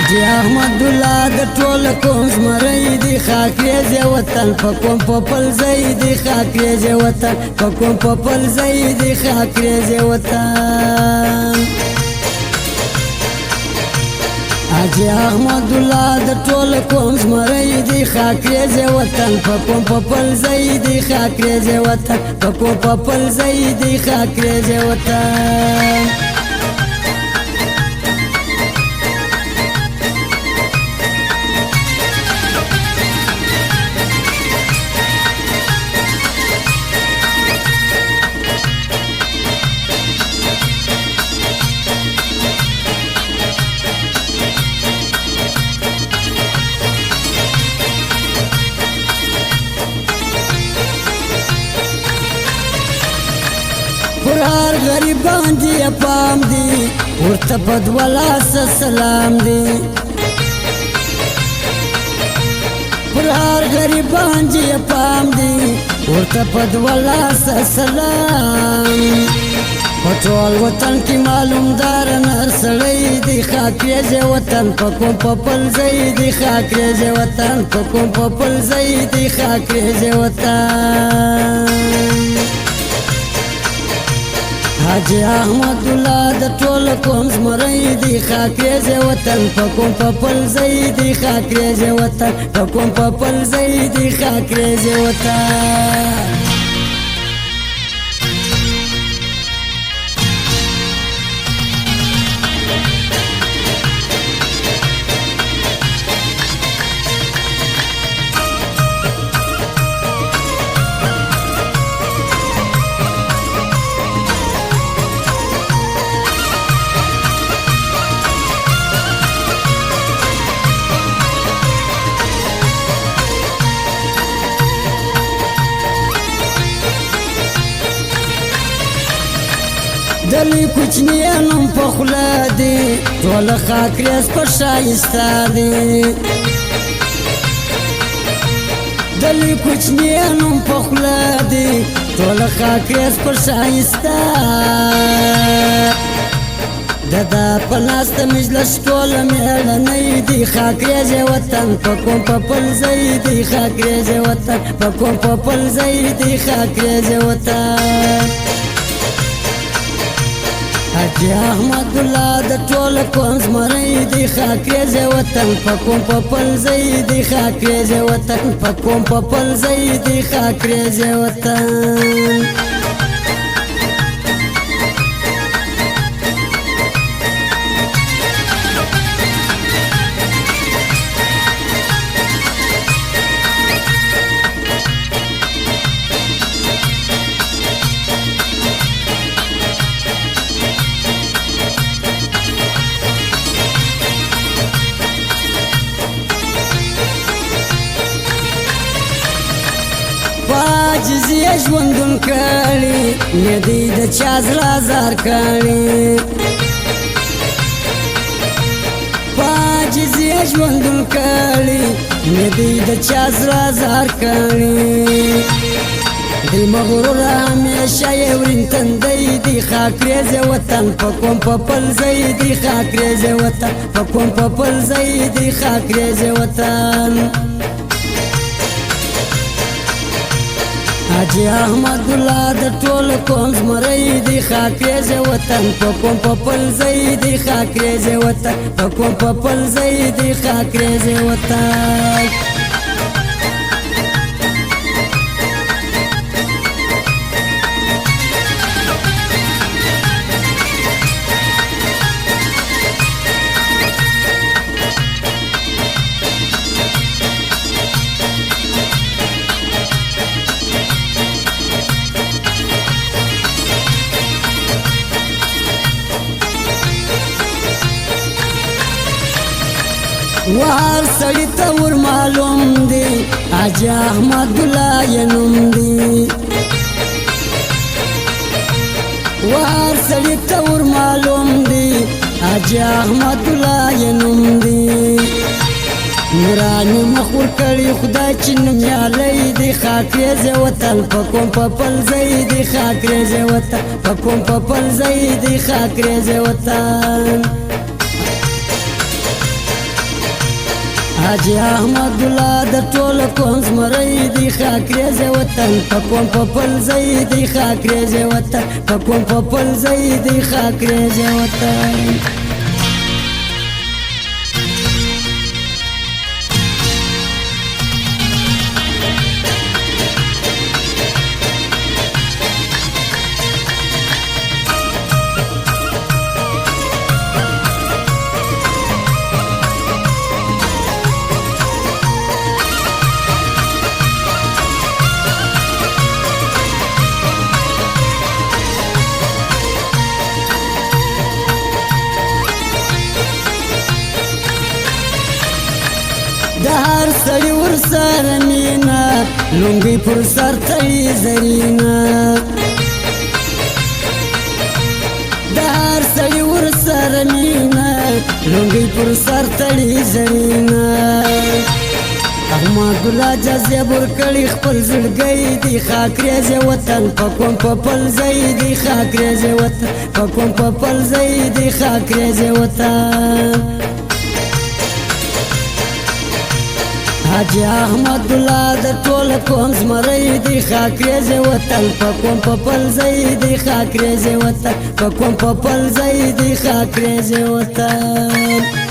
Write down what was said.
حاجی احمد الله د ټول قوم زمری دی خاکریزه وطن په کوم په پل زیدی خاکریزه وطن په کوم په پل زیدی خاکریزه وطن حاجی احمد الله د ټول قوم زمری دی خاکریزه وطن په کوم په پل زیدی خاکریزه وطن په کوم په پل زیدی خاکریزه وطن پر هر غریبان دی پام دی ورته په دوه لاسه سلام دی پر هر غریبان دی پام دی ورته په دوه لاسه سلام په ټول وطن کې معلومدار هر سړی دی خاکریزه وطن په کوم په پل ځای دی خاکریزه وطن په کوم په پل ځای دی خاکریزه وطن حاجی احمد الله د ټول قوم زمری دی خاکریزه وطن په کوم په پل ځای دی خاکریزه وطن په کوم په پل ځای دی خاکریزه وطن دلی کوچنیانم په خوله دی ټول خاکریز په ښایسته دی دلی کوچنیانم په خوله دی ټول خاکریز په ښایسته ددا په ناسته مجلس ټوله مېړنی دی خاکریزه وطن په کوم په پل ځای دی خاکریزه وطن په کوم په پل ځای دی خاکریزه وطن حاجی احمد الله د ټول قوم زمری دی خاکریزه وطن په کوم په پل ځای دی خاکریزه وطن په کوم په پل ځای دی خاکریزه وطن عاجزی ژوندون کړي نه دی د چا زړه ازار کړي عاجزی ژوندون کړي نه دی د چا زړه ازار کړي دی مغرور همیشه یې ورین تندی دی خاکریزه وطن په کوم په پل ځای دی خاکریزه وطن په کوم په پل ځای دی خاکریزه وطن حاجی احمد الله د ټول قوم زمری دی خاکریزه وطن په کوم په پل ځای دی خاکریزه وطن په کوم په پل ځای دی خاکریزه وطن وهر سړی ته ور معلوم دی حاجی احمد الله یې نوم دی وهر سړی ته ور معلوم دی حاجی احمد الله یې نوم دی نورانی مخور کړي خدای چې نومیالی دی خاکریزه وطن په کوم په پل ځای دی خاکریزه وطن په کوم په پل ځای دی خاکریزه وطن حاجی احمد الله د ټول قوم زمری دی خاکریز وطن په قوم په پل ځای دی خاکریز وطن په قوم په پل ځای دی خاکریز وطن د هر سړي ورسره مینه لونګۍ پر سر تړي زرینه د هر سړي ورسره مینه لونګۍ پر سر تړي زرینه احمد الله جذب ورکړي خپل زړګی دی خاکریز وطن په قوم په پل ځای دی خاکریز وطن په قوم په پل ځای دی خاکریز وطن حاجی احمد الله د ټول قوم زمری دی خاکریز وطن په قوم په پل ځای دی خاکریز وطن په قوم په پل ځای دی خاکریز وطن